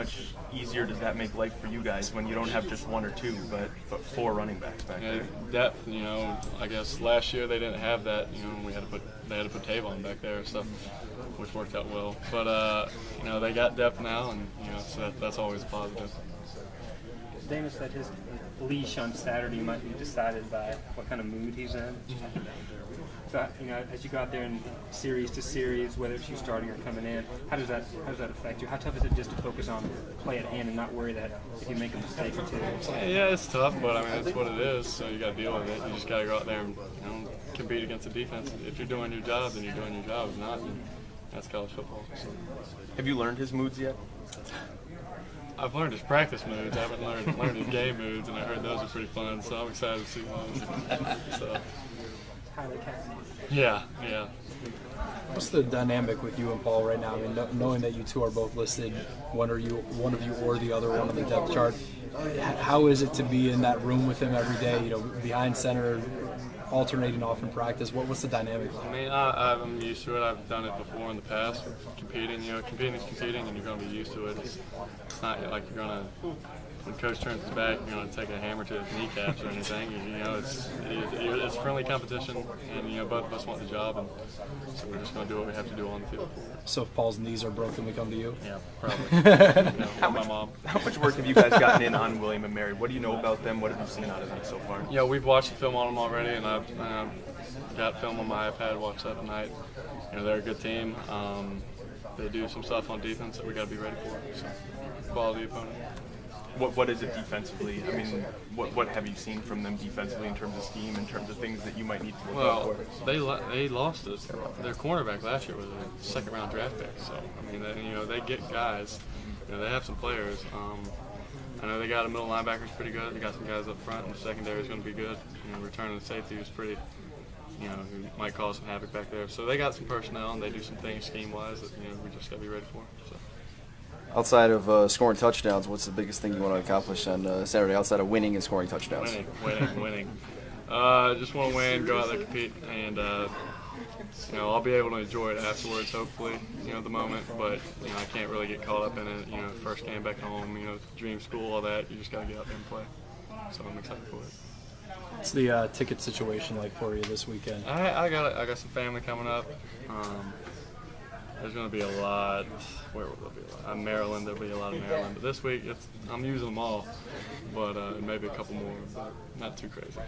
much easier does that make life for you guys when you don't have just one or two, but 4 running backs back there? Depth, I guess last year they didn't have that. They had to put Tavon back there, so which worked out well. But they got depth now, and so that's always positive. Dana said his leash on Saturday might be decided by what kind of mood he's in. So, as you go out there in series to series, whether it's you starting or coming in, how does that affect you? How tough is it just to focus on play at hand and not worry that if you make a mistake or two? Yeah, it's tough, but it's what it is. So you got to deal with it. You just got to go out there and compete against the defense. If you're doing your job, then you're doing your job. If not, then that's college football. So. Have you learned his moods yet? I've learned his practice moods. I haven't learned his game moods, and I heard those are pretty fun. So I'm excited to see those. So. Yeah. What's the dynamic with you and Paul right now? Knowing that you two are both listed, one of you or the other one on the depth chart. How is it to be in that room with him every day? Behind center, alternating off in practice. What's the dynamic like? I'm used to it. I've done it before in the past. Competing, competing is competing, and you're going to be used to it. It's not like you're going to. When coach turns his back, you're going to take a hammer to his kneecaps or anything. It's friendly competition, and both of us want the job, and so we're just going to do what we have to do on the field. So if Paul's knees are broken, we come to you? Yeah, probably. My mom. How much work have you guys gotten in on William and Mary? What do you know about them? What have you seen out of them so far? Yeah, we've watched the film on them already, and I've got film on my iPad. Watched that tonight. They're a good team. They do some stuff on defense that we got to be ready for. So, quality opponent. What is it defensively? What have you seen from them defensively in terms of scheme, in terms of things that you might need to look out for? They lost it. Their cornerback last year was a second-round draft pick. So they get guys. They have some players. I know they got a middle linebacker is pretty good. They got some guys up front, and the secondary is going to be good. Returning the safety is pretty. Who might cause some havoc back there. So they got some personnel, and they do some things scheme-wise that we just got to be ready for. So. Outside of scoring touchdowns, what's the biggest thing you want to accomplish on Saturday outside of winning and scoring touchdowns? Winning. Just want to win, go out there, compete, and I'll be able to enjoy it afterwards, hopefully, the moment. But I can't really get caught up in it. First game back home, dream school, all that. You just got to get out there and play. So I'm excited for it. What's the ticket situation like for you this weekend? I got some family coming up. There's going to be a lot. Where will there be a lot? Maryland, there'll be a lot of Maryland. But this week, I'm using them all. But maybe a couple more, but not too crazy.